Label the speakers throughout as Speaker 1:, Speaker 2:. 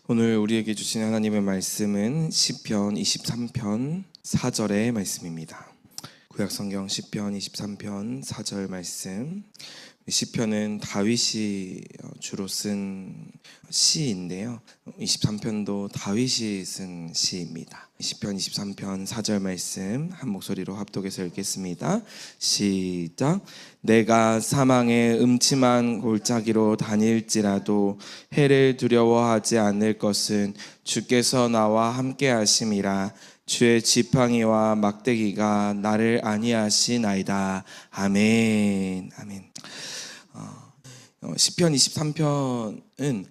Speaker 1: 오늘 우리에게 주신 하나님의 말씀은 시편 23편 4절의 말씀입니다. 구약성경 시편 23편 4절 말씀. 시편은 다윗이 주로 쓴 시인데요. 23편도 다윗이 쓴 시입니다. 시편 23편 4절 말씀 한 목소리로 합독해서 읽겠습니다. 시작. 내가 사망의 음침한 골짜기로 다닐지라도 해를 두려워하지 않을 것은 주께서 나와 함께 하심이라. 주의 지팡이와 막대기가 나를 안위하시나이다. 아멘. 아멘. 시편 23편은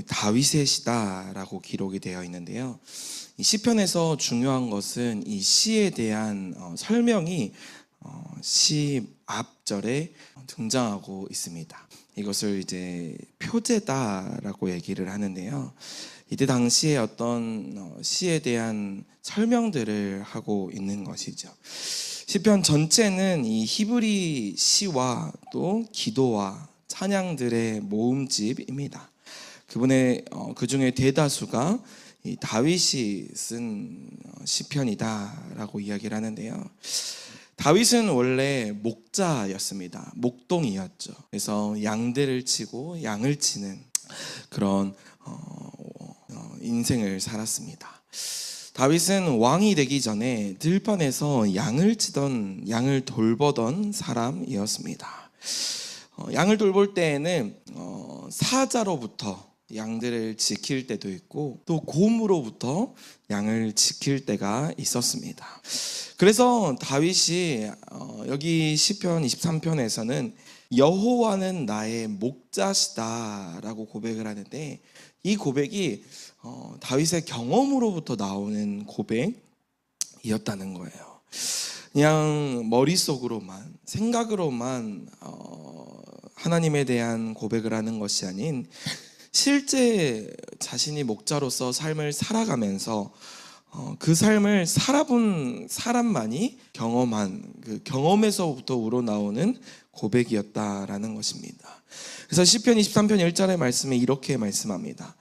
Speaker 1: 다윗의 시다라고 기록이 되어 있는데요. 이 시편에서 중요한 것은 이 시에 대한 설명이 시 앞절에 등장하고 있습니다. 이것을 이제 표제다라고 얘기를 하는데요. 이때 당시에 어떤 시에 대한 설명들을 하고 있는 것이죠. 시편 전체는 이 히브리 시와 또 기도와 찬양들의 모음집입니다. 그 중에 대다수가 이 다윗이 쓴 시편이다라고 이야기를 하는데요. 다윗은 원래 목자였습니다. 목동이었죠. 그래서 양들을 치고 양을 치는 그런 인생을 살았습니다. 다윗은 왕이 되기 전에 들판에서 양을 돌보던 사람이었습니다. 양을 돌볼 때에는 사자로부터 양들을 지킬 때도 있고 또 곰으로부터 양을 지킬 때가 있었습니다. 그래서 다윗이 여기 시편 23편에서는 여호와는 나의 목자시다라고 고백을 하는데, 이 고백이 다윗의 경험으로부터 나오는 고백이었다는 거예요. 그냥 머릿속으로만 생각으로만 하나님에 대한 고백을 하는 것이 아닌 실제 자신이 목자로서 삶을 살아가면서 그 삶을 살아본 사람만이 경험한 그 경험에서부터 우러나오는 고백이었다라는 것입니다. 그래서 시편 23편 1절의 말씀에 이렇게 말씀합니다.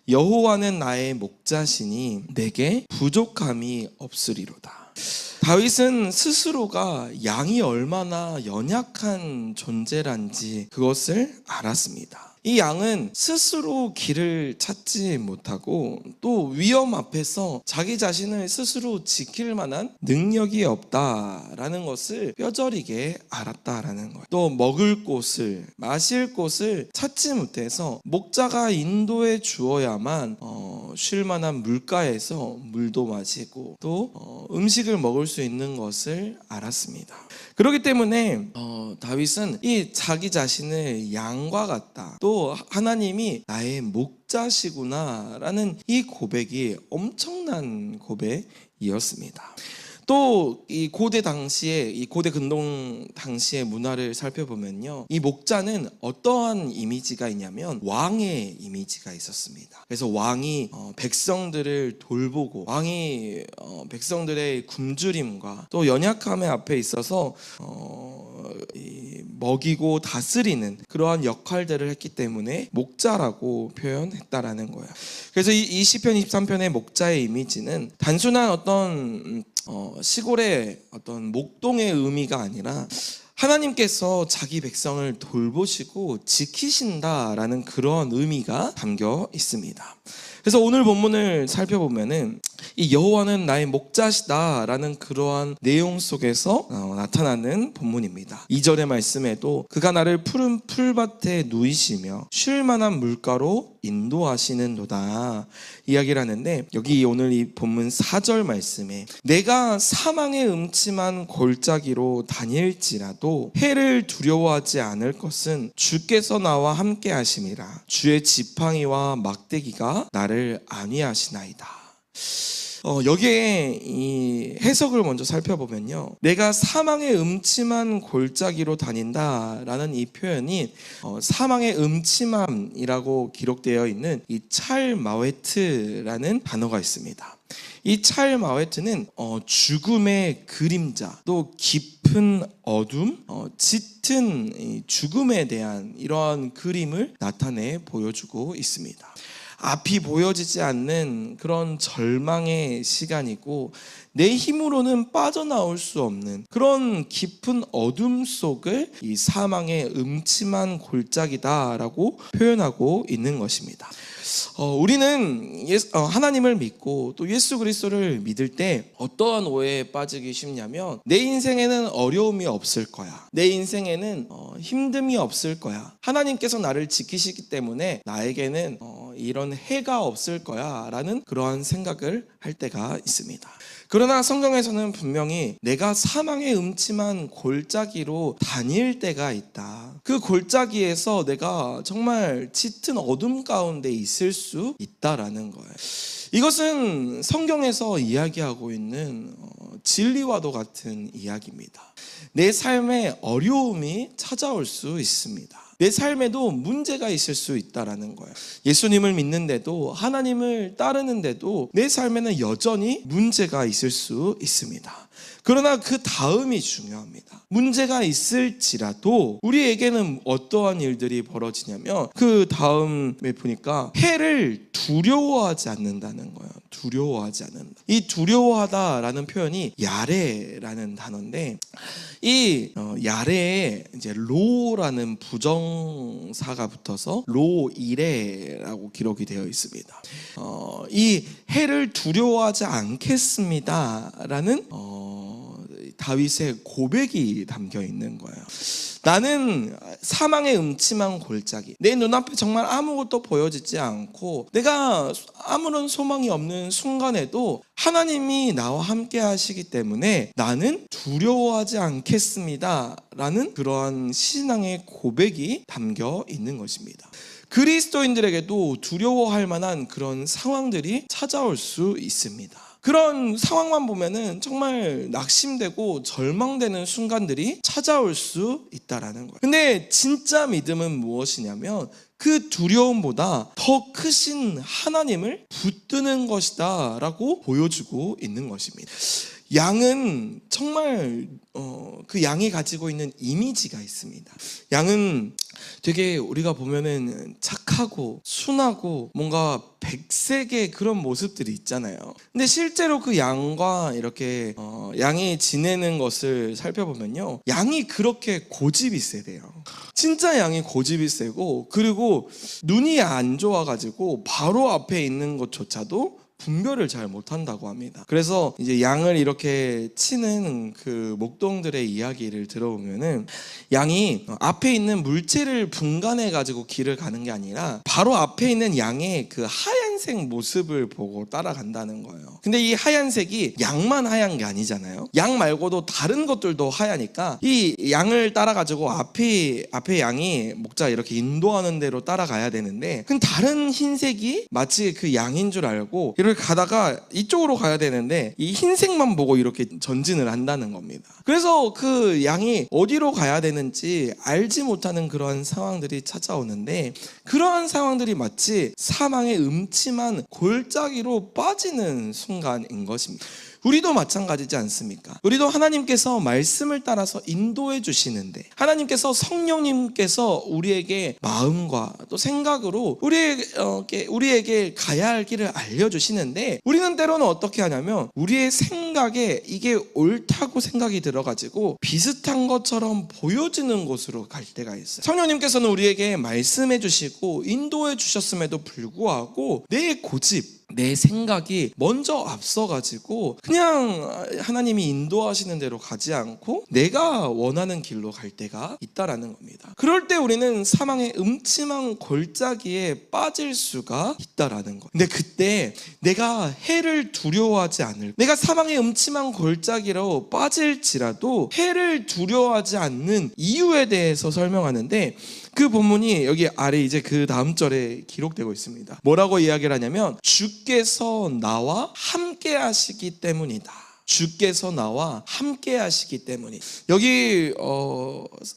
Speaker 1: 여호와는 나의 목자시니 내게 부족함이 없으리로다. 다윗은 스스로가 양이 얼마나 연약한 존재란지 그것을 알았습니다. 이 양은 스스로 길을 찾지 못하고 또 위험 앞에서 자기 자신을 스스로 지킬 만한 능력이 없다라는 것을 뼈저리게 알았다라는 거예요. 또 먹을 곳을, 마실 곳을 찾지 못해서 목자가 인도해 주어야만 쉴 만한 물가에서 물도 마시고 또 음식을 먹을 수 있는 것을 알았습니다. 그렇기 때문에 다윗은 이 자기 자신을 양과 같다, 또 하나님이 나의 목자시구나 라는 이 고백이 엄청난 고백이었습니다. 또 이 고대 근동 당시의 문화를 살펴보면요, 이 목자는 어떠한 이미지가 있냐면 왕의 이미지가 있었습니다. 그래서 왕이 백성들을 돌보고 왕이 백성들의 굶주림과 또 연약함의 앞에 있어서 먹이고 다스리는 그러한 역할들을 했기 때문에 목자라고 표현했다라는 거예요. 그래서 이 시편 23편의 목자의 이미지는 단순한 어떤 시골의 어떤 목동의 의미가 아니라 하나님께서 자기 백성을 돌보시고 지키신다라는 그런 의미가 담겨 있습니다. 그래서 오늘 본문을 살펴보면은 이 여호와는 나의 목자시다라는 그러한 내용 속에서 나타나는 본문입니다. 2절의 말씀에도 그가 나를 푸른 풀밭에 누이시며 쉴 만한 물가로 인도하시는도다 이야기를 하는데, 여기 오늘 이 본문 4절 말씀에 내가 사망의 음침한 골짜기로 다닐지라도 해를 두려워하지 않을 것은 주께서 나와 함께 하심이라. 주의 지팡이와 막대기가 나를 안위하시나이다. 여기에 이 해석을 먼저 살펴보면요, 내가 사망의 음침한 골짜기로 다닌다라는 이 표현이 사망의 음침함이라고 기록되어 있는 이 찰마웨트라는 단어가 있습니다. 이 찰마웨트는 죽음의 그림자, 또 깊은 어둠, 짙은 죽음에 대한 이러한 그림을 나타내 보여주고 있습니다. 앞이 보여지지 않는 그런 절망의 시간이고, 내 힘으로는 빠져나올 수 없는 그런 깊은 어둠 속을 이 사망의 음침한 골짜기다라고 표현하고 있는 것입니다. 우리는 하나님을 믿고 또 예수 그리스도를 믿을 때 어떠한 오해에 빠지기 쉽냐면, 내 인생에는 어려움이 없을 거야, 내 인생에는 힘듦이 없을 거야, 하나님께서 나를 지키시기 때문에 나에게는 이런 해가 없을 거야 라는 그러한 생각을 할 때가 있습니다. 그러나 성경에서는 분명히 내가 사망의 음침한 골짜기로 다닐 때가 있다, 그 골짜기에서 내가 정말 짙은 어둠 가운데 있을 수 있다라는 거예요. 이것은 성경에서 이야기하고 있는 진리와도 같은 이야기입니다. 내 삶에 어려움이 찾아올 수 있습니다. 내 삶에도 문제가 있을 수 있다라는 거예요. 예수님을 믿는데도, 하나님을 따르는데도 내 삶에는 여전히 문제가 있을 수 있습니다. 그러나 그 다음이 중요합니다. 문제가 있을지라도 우리에게는 어떠한 일들이 벌어지냐면, 그 다음에 보니까 해를 두려워하지 않는다는 거예요. 두려워하지 않는다. 이 두려워하다라는 표현이 야레라는 단어인데, 이 야레에 이제 로라는 부정사가 붙어서 로이레라고 기록이 되어 있습니다. 이 해를 두려워하지 않겠습니다라는 다윗의 고백이 담겨 있는 거예요. 나는 사망의 음침한 골짜기, 내 눈앞에 정말 아무것도 보여지지 않고 내가 아무런 소망이 없는 순간에도 하나님이 나와 함께 하시기 때문에 나는 두려워하지 않겠습니다 라는 그러한 신앙의 고백이 담겨 있는 것입니다. 그리스도인들에게도 두려워할 만한 그런 상황들이 찾아올 수 있습니다. 그런 상황만 보면은 정말 낙심되고 절망되는 순간들이 찾아올 수 있다라는 거예요. 근데 진짜 믿음은 무엇이냐면, 그 두려움보다 더 크신 하나님을 붙드는 것이다 라고 보여주고 있는 것입니다. 양은 정말 그 양이 가지고 있는 이미지가 있습니다. 양은 되게 우리가 보면은 착하고 순하고 뭔가 백색의 그런 모습들이 있잖아요. 근데 실제로 그 양과 이렇게 양이 지내는 것을 살펴보면요, 양이 그렇게 고집이 세대요. 진짜 양이 고집이 세고, 그리고 눈이 안 좋아가지고 바로 앞에 있는 것조차도 분별을 잘 못한다고 합니다. 그래서 이제 양을 이렇게 치는 그 목동들의 이야기를 들어보면은, 양이 앞에 있는 물체를 분간해 가지고 길을 가는 게 아니라 바로 앞에 있는 양의 그 하얀색 모습을 보고 따라간다는 거예요. 근데 이 하얀색이 양만 하얀 게 아니잖아요. 양 말고도 다른 것들도 하얘니까 이 양을 따라 가지고 앞에 양이 목자 이렇게 인도하는 대로 따라가야 되는데, 그 다른 흰색이 마치 그 양인 줄 알고 이렇게 가다가 이쪽으로 가야 되는데 이 흰색만 보고 이렇게 전진을 한다는 겁니다. 그래서 그 양이 어디로 가야 되는지 알지 못하는 그런 상황들이 찾아오는데, 그러한 상황들이 마치 사망의 음침한 골짜기로 빠지는 순간인 것입니다. 우리도 마찬가지지 않습니까? 우리도 하나님께서 말씀을 따라서 인도해 주시는데, 하나님께서 성령님께서 우리에게 마음과 또 생각으로 우리에게 가야 할 길을 알려주시는데, 우리는 때로는 어떻게 하냐면 우리의 생각에 이게 옳다고 생각이 들어가지고 비슷한 것처럼 보여지는 곳으로 갈 때가 있어요. 성령님께서는 우리에게 말씀해 주시고 인도해 주셨음에도 불구하고 내 고집, 내 생각이 먼저 앞서가지고 그냥 하나님이 인도하시는 대로 가지 않고 내가 원하는 길로 갈 때가 있다라는 겁니다. 그럴 때 우리는 사망의 음침한 골짜기에 빠질 수가 있다라는 거예요. 근데 그때 내가 해를 두려워하지 않을, 내가 사망의 음침한 골짜기로 빠질지라도 해를 두려워하지 않는 이유에 대해서 설명하는데, 그 본문이 여기 아래 이제 그 다음 절에 기록되고 있습니다. 뭐라고 이야기를 하냐면 주께서 나와 함께 하시기 때문이다. 주께서 나와 함께 하시기 때문이. 여기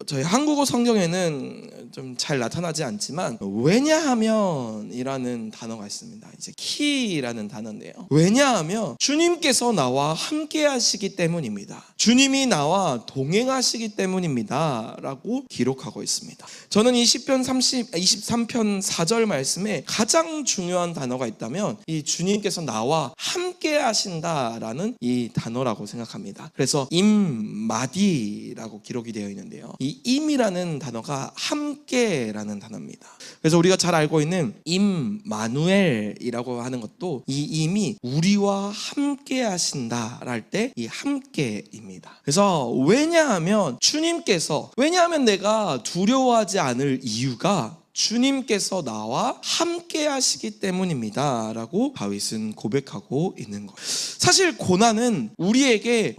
Speaker 1: 저희 한국어 성경에는 좀 잘 나타나지 않지만 왜냐하면 이라는 단어가 있습니다. 이제 키라는 단어인데요. 왜냐하면 주님께서 나와 함께 하시기 때문입니다. 주님이 나와 동행하시기 때문입니다 라고 기록하고 있습니다. 저는 이 시편 23편 4절 말씀에 가장 중요한 단어가 있다면 이 주님께서 나와 함께 하신다라는 이 단어라고 생각합니다. 그래서 임마디라고 기록이 되어 있는데요. 이 임이라는 단어가 함께라는 단어입니다. 그래서 우리가 잘 알고 있는 임마누엘이라고 하는 것도 이 임이 우리와 함께 하신다 할 때 이 함께입니다. 그래서 왜냐하면 내가 두려워하지 않을 이유가 주님께서 나와 함께 하시기 때문입니다 라고 다윗은 고백하고 있는 거예요. 사실 고난은 우리에게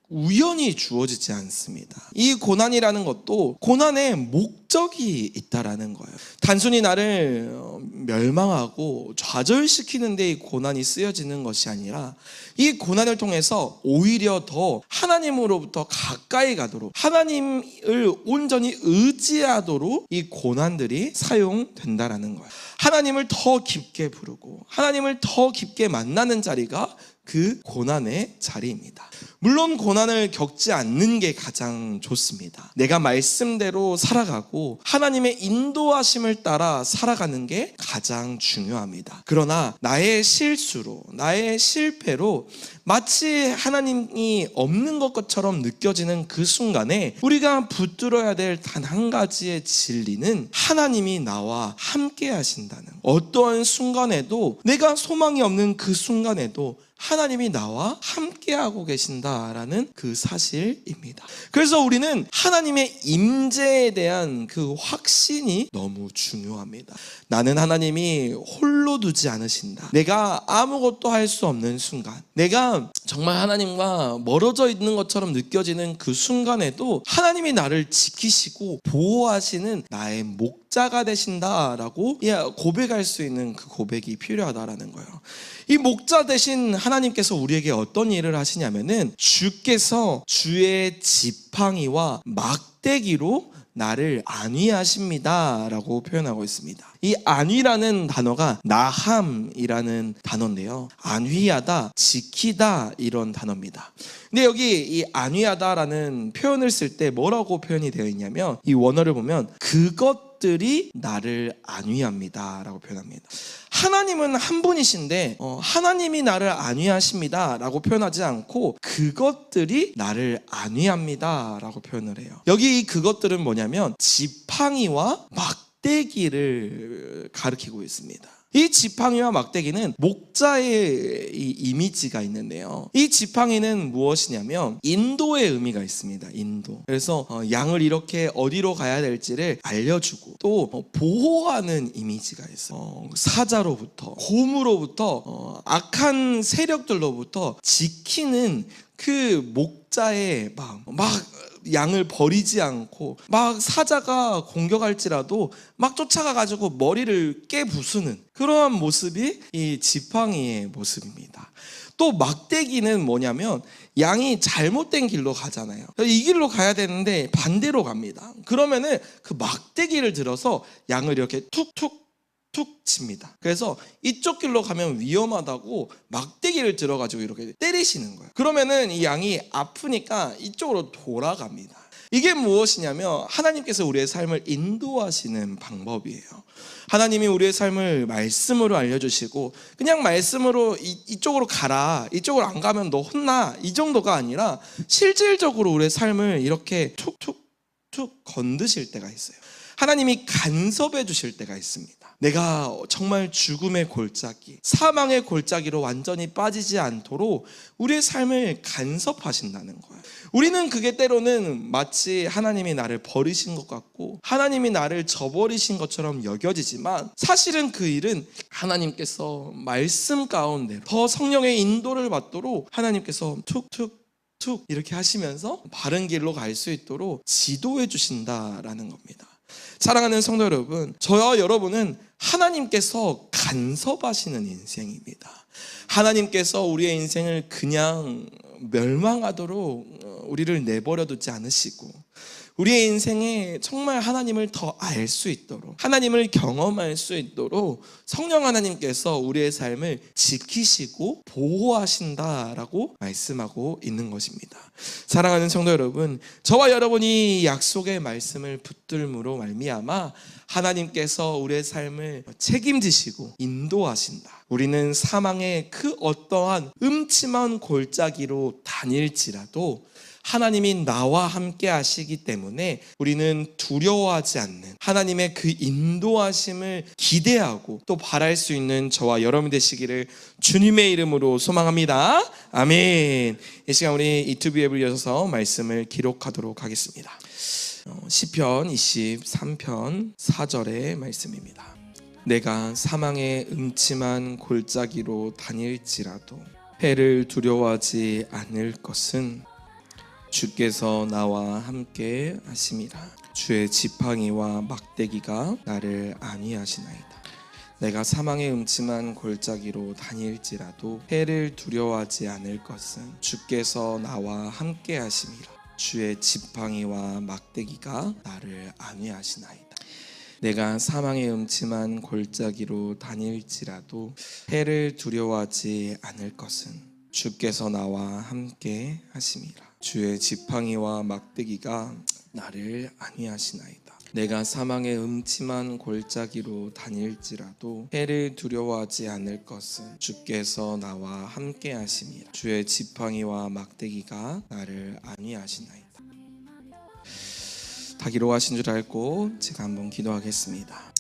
Speaker 1: 우연히 주어지지 않습니다. 이 고난이라는 것도 고난의 목적이 있다라는 거예요. 단순히 나를 멸망하고 좌절시키는 데 이 고난이 쓰여지는 것이 아니라 이 고난을 통해서 오히려 더 하나님으로부터 가까이 가도록, 하나님을 온전히 의지하도록 이 고난들이 사용된다라는 거예요. 하나님을 더 깊게 부르고 하나님을 더 깊게 만나는 자리가 그 고난의 자리입니다. 물론 고난을 겪지 않는 게 가장 좋습니다. 내가 말씀대로 살아가고 하나님의 인도하심을 따라 살아가는 게 가장 중요합니다. 그러나 나의 실수로, 나의 실패로 마치 하나님이 없는 것처럼 느껴지는 그 순간에 우리가 붙들어야 될 단 한 가지의 진리는 하나님이 나와 함께 하신다는, 어떠한 순간에도, 내가 소망이 없는 그 순간에도 하나님이 나와 함께하고 계신다라는 그 사실입니다. 그래서 우리는 하나님의 임재에 대한 그 확신이 너무 중요합니다. 나는 하나님이 홀로 두지 않으신다. 내가 아무것도 할 수 없는 순간, 내가 정말 하나님과 멀어져 있는 것처럼 느껴지는 그 순간에도 하나님이 나를 지키시고 보호하시는 나의 목자가 되신다라고 고백할 수 있는 그 고백이 필요하다라는 거예요. 이 목자 대신 하나님께서 우리에게 어떤 일을 하시냐면은 주께서 주의 지팡이와 막대기로 나를 안위하십니다 라고 표현하고 있습니다. 이 안위라는 단어가 나함이라는 단어인데요, 안위하다, 지키다 이런 단어입니다. 근데 여기 이 안위하다라는 표현을 쓸 때 뭐라고 표현이 되어 있냐면, 이 원어를 보면 그것들이 나를 안위합니다 라고 표현합니다. 하나님은 한 분이신데 하나님이 나를 안위하십니다 라고 표현하지 않고 그것들이 나를 안위합니다 라고 표현을 해요. 여기 이 그것들은 뭐냐면 지팡이와 막대기를 가리키고 있습니다. 이 지팡이와 막대기는 목자의 이 이미지가 있는데요, 이 지팡이는 무엇이냐면 인도의 의미가 있습니다. 인도. 그래서 양을 이렇게 어디로 가야 될지를 알려주고 또 보호하는 이미지가 있어요. 사자로부터, 곰으로부터, 악한 세력들로부터 지키는 그 목자의 막 양을 버리지 않고, 막 사자가 공격할지라도 막 쫓아가가지고 머리를 깨부수는 그러한 모습이 이 지팡이의 모습입니다. 또 막대기는 뭐냐면 양이 잘못된 길로 가잖아요. 이 길로 가야 되는데 반대로 갑니다. 그러면은 그 막대기를 들어서 양을 이렇게 툭툭 칩니다. 그래서 이쪽 길로 가면 위험하다고 막대기를 들어가지고 이렇게 때리시는 거예요. 그러면은 이 양이 아프니까 이쪽으로 돌아갑니다. 이게 무엇이냐면 하나님께서 우리의 삶을 인도하시는 방법이에요. 하나님이 우리의 삶을 말씀으로 알려주시고 그냥 말씀으로 이쪽으로 가라, 이쪽으로 안 가면 너 혼나, 이 정도가 아니라 실질적으로 우리의 삶을 이렇게 툭툭툭 건드실 때가 있어요. 하나님이 간섭해 주실 때가 있습니다. 내가 정말 죽음의 골짜기, 사망의 골짜기로 완전히 빠지지 않도록 우리의 삶을 간섭하신다는 거예요. 우리는 그게 때로는 마치 하나님이 나를 버리신 것 같고 하나님이 나를 저버리신 것처럼 여겨지지만, 사실은 그 일은 하나님께서 말씀 가운데 더 성령의 인도를 받도록 하나님께서 툭툭 이렇게 하시면서 바른 길로 갈 수 있도록 지도해 주신다라는 겁니다. 사랑하는 성도 여러분, 저와 여러분은 하나님께서 간섭하시는 인생입니다. 하나님께서 우리의 인생을 그냥 멸망하도록 우리를 내버려 두지 않으시고, 우리의 인생에 정말 하나님을 더 알 수 있도록, 하나님을 경험할 수 있도록 성령 하나님께서 우리의 삶을 지키시고 보호하신다라고 말씀하고 있는 것입니다. 사랑하는 성도 여러분, 저와 여러분이 약속의 말씀을 붙들므로 말미암아 하나님께서 우리의 삶을 책임지시고 인도하신다. 우리는 사망의 그 어떠한 음침한 골짜기로 다닐지라도 하나님이 나와 함께 하시기 때문에 우리는 두려워하지 않는, 하나님의 그 인도하심을 기대하고 또 바랄 수 있는 저와 여러분 되시기를 주님의 이름으로 소망합니다. 아멘. 이 시간 우리 유튜브 앱을 열어서 말씀을 기록하도록 하겠습니다. 시편 23편 4절의 말씀입니다. 내가 사망의 음침한 골짜기로 다닐지라도 해를 두려워하지 않을 것은 주께서 나와 함께 하심이라. 주의 지팡이와 막대기가 나를 안위하시나이다. 내가 사망의 음침한 골짜기로 다닐지라도 해를 두려워하지 않을 것은 주께서 나와 함께 하심이라. 주의 지팡이와 막대기가 나를 안위하시나이다. 내가 사망의 음침한 골짜기로 다닐지라도 해를 두려워하지 않을 것은 주께서 나와 함께 하심이라. 주의 지팡이와 막대기가 나를 안위하시나이다. 내가 사망의 음침한 골짜기로 다닐지라도 해를 두려워하지 않을 것은 주께서 나와 함께 하심이라. 주의 지팡이와 막대기가 나를 안위하시나이다. 다 기록하신 줄 알고 제가 한번 기도하겠습니다.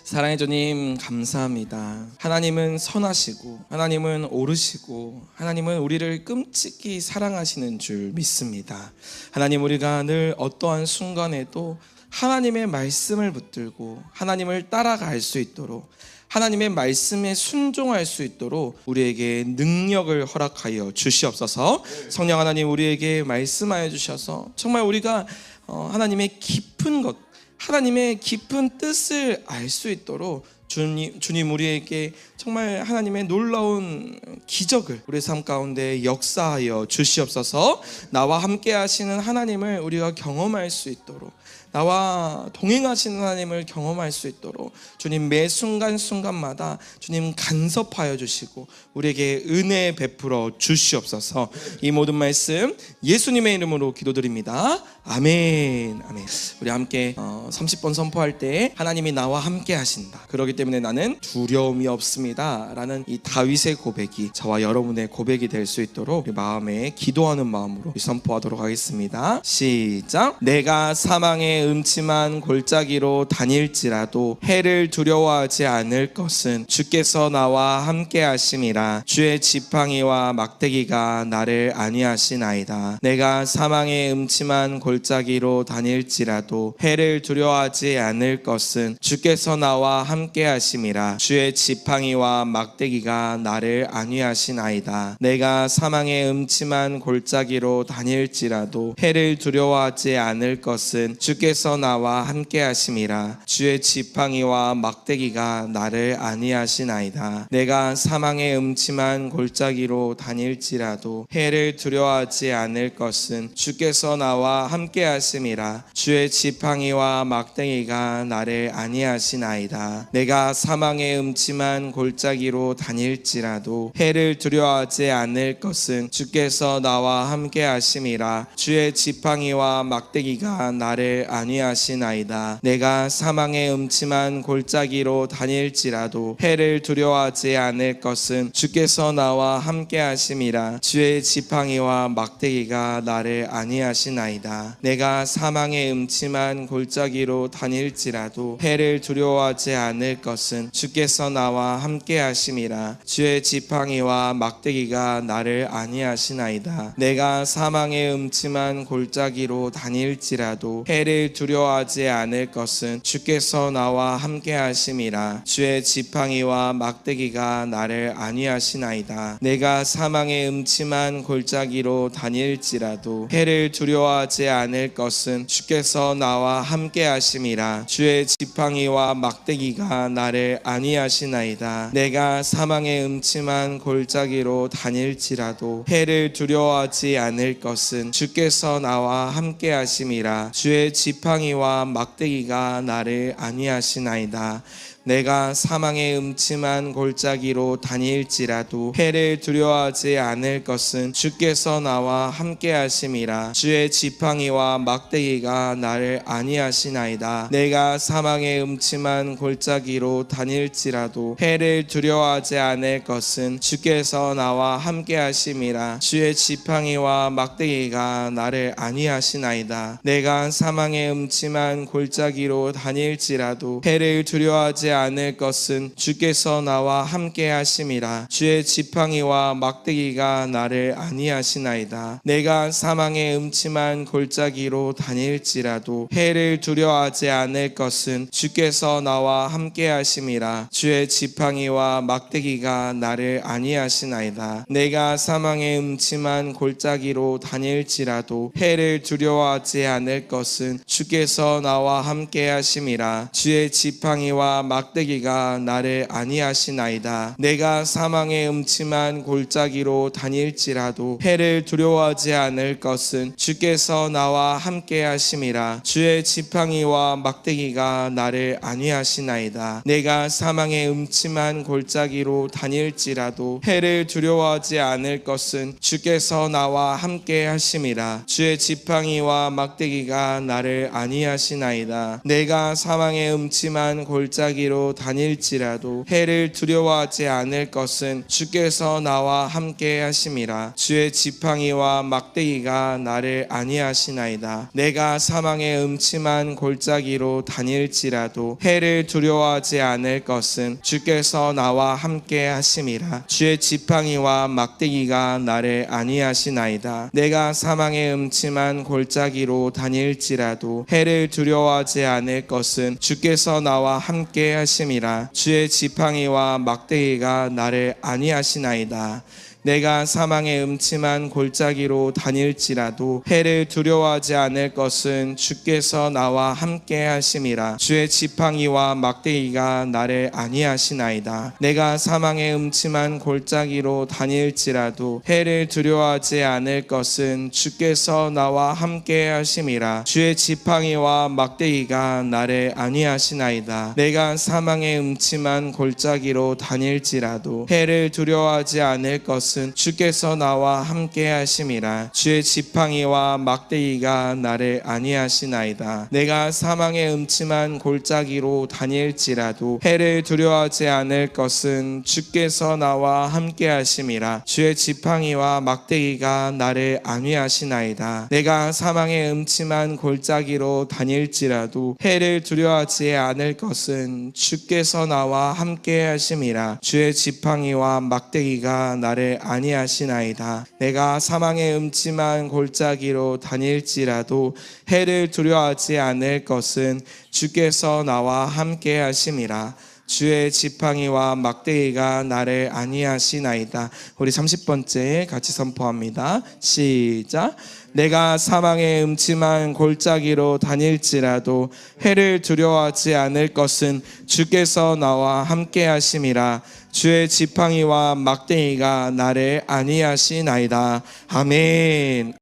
Speaker 1: 사랑의 주님, 감사합니다. 하나님은 선하시고 하나님은 옳으시고 하나님은 우리를 끔찍히 사랑하시는 줄 믿습니다. 하나님, 우리가 늘 어떠한 순간에도 하나님의 말씀을 붙들고 하나님을 따라갈 수 있도록, 하나님의 말씀에 순종할 수 있도록 우리에게 능력을 허락하여 주시옵소서. 성령 하나님, 우리에게 말씀하여 주셔서 정말 우리가 하나님의 깊은 것, 하나님의 깊은 뜻을 알 수 있도록 주님 우리에게 정말 하나님의 놀라운 기적을 우리 삶 가운데 역사하여 주시옵소서. 나와 함께 하시는 하나님을 우리가 경험할 수 있도록, 나와 동행하시는 하나님을 경험할 수 있도록 주님 매 순간순간마다 주님 간섭하여 주시고 우리에게 은혜 베풀어 주시옵소서. 이 모든 말씀 예수님의 이름으로 기도드립니다. 아멘. 아멘. 우리 함께 30번 선포할 때 하나님이 나와 함께 하신다, 그렇기 때문에 나는 두려움이 없습니다 라는 이 다윗의 고백이 저와 여러분의 고백이 될 수 있도록 우리 마음에 기도하는 마음으로 선포하도록 하겠습니다. 시작. 내가 사망의 음침한 골짜기로 다닐지라도 해를 두려워하지 않을 것은 주께서 나와 함께 하심이라. 주의 지팡이와 막대기가 나를 안위하시나이다. 내가 사망의 음침한 골짜기로 다닐지라도 해를 두려워하지 않을 것은 주께서 나와 함께 하심이라. 주의 지팡이와 막대기가 나를 안위하시나이다. 내가 사망의 음침한 골짜기로 다닐지라도 해를 두려워하지 않을 것은 주께서 나와 함께 하심이라. 주의 지팡이와 막대기가 나를 안위하시나이다. 내가 사망의 음침한 골짜기로 다닐지라도 해를 두려워하지 않을 것은 주께서 나와 함께 하심이라. 주의 지팡이와 막대기가 나를 안위하시나이다. 내가 사망의 음침한 골짜기로 다닐지라도 해를 두려워하지 않을 것은 주께서 나와 함께 하심이라. 주의 지팡이와 막대기가 나를 안위하시나이다. 내가 사망의 음침한 골짜기로 다닐지라도 해를 두려워하지 않을 것은 주께서 나와 함께 하심이라. 주의 지팡이와 막대기가 나를 안위하시나이다. 내가 사망의 음침한 골짜기로 다닐지라도 해를 두려워하지 않을 것은 주께서 나와 함께 하심이라. 주의 지팡이와 막대기가 나를 안위하시나이다. 내가 사망의 음침한 골짜기로 다닐지라도 해를 해를 두려워하지 않을 것은 주께서 나와 함께 하심이라. 주의 지팡이와 막대기가 나를 안위하시나이다. 내가 사망의 음침한 골짜기로 다닐지라도 해를 두려워하지 않을 것은 주께서 나와 함께 하심이라. 주의 지팡이와 막대기가 나를 안위하시나이다. 내가 사망의 음침한 골짜기로 다닐지라도 해를 두려워하지 않을 것은 주께서 나와 함께 하심이라. 주의 지팡이와 막대기가 나를 안위하시나이다. 내가 사망의 음침한 골짜기로 다닐지라도 해를 두려워하지 않을 것은 주께서 나와 함께 하심이라. 주의 지팡이와 막대기가 나를 안위하시나이다. 내가 사망의 음침한 골짜기로 다닐지라도 해를 두려워하지 않을 것은 주께서 나와 함께 하심이라. 주의 지팡이와 막대기가 나를 안위하시나이다. 내가 사망의 음침한 골짜기로 다닐지라도 해를 두려워하지 않을 것은 주께서 나와 함께 하심이라. 주의 지팡이와 막대기가 나를 안위하시나이다. 내가 사망의 음침한 골짜기로 다닐지라도 해를 두려워하지 않을 것은 주께서 나와 함께 하심이라. 주의 지팡이와 막대기가 나를 안위하시나이다. 내가 사망의 음침한 골짜기로 다닐지라도 해를 두려워하지 않을 것은 주께서 나와 함께 하심이라. 주의 지팡이와 막대기가 나를 안위하시나이다. 내가 사망의 음침한 골짜기로 다닐지라도 해를 두려워하지 않을 것은 주께서 나와 함께 하심이라. 주의 지팡이와 막대기가 나를 안위하시나이다. 내가 사망의 음침한 골짜기로 다닐지라도 해를 두려워하지 않을 것은 주께서 나와 함께 하심이라. 주의 지팡이와 막대기가 나를 안위하시나이다. 내가 사망의 음침한 골짜기로 다닐지라도 해를 두려워하지 않을 것은 주께서 나와 함께 하심이라. 주의 지팡이와 막대기가 나를 안위하시나이다. 내가 사망의 음침한 골짜기로 다닐지라도 해를 두려워하지 않을 것은 주께서 나와 함께 하심이라. 주의 지팡이와 막대기가 나를 안위하시나이다. 내가 사망의 음침한 골짜기로 다닐지라도 해를 두려워하지 않을 것은 주께서 나와 함께 하심이라. 주의 지팡이와 막대기가 나를 안위하시나이다. 내가 사망의 음침한 골짜기로 다닐지라도 해를 두려워하지 않을 것은 주께서 나와 함께 하심이라. 주의 지팡이와 막대기가 나를 안위하시나이다. 내가 사망의 음침한 골짜기로 다닐지라도 해를 두려워하지 않을 것은 주께서 나와 함께 하심이라. 주의 지팡이와 막대기가 나를 안위하시나이다. 내가 사망의 음침한 골짜기로 다닐지라도 해를 두려워하지 않을 것은 주께서 나와 함께 하심이라. 주의 지팡이와 막대기가 나를 안위하시나이다. 내가 사망의 음침한 골짜기로 다닐지라도 해를 두려워하지 않을 것은 주께서 나와 함께 하심이라. 주의 지팡이와 막대기가 나를 안위하시나이다. 내가 사망의 음침한 골짜기로 다닐지라도 해를 두려워하지 않을 것은 주께서 나와 함께 하심이라. 주의 지팡이와 막대기가 나를 안위하시나이다. 내가 사망의 음침한 골짜기로 다닐지라도 해를 두려워하지 않을 것은 주께서 나와 함께 하심이라. 주의 지팡이와 막대기가 나를 안위하시나이다. 우리 30번째 같이 선포합니다. 시작. 내가 사망의 음침한 골짜기로 다닐지라도 해를 두려워하지 않을 것은 주께서 나와 함께 하심이라. 주의 지팡이와 막대기가 나를 안위하시나이다. 아멘.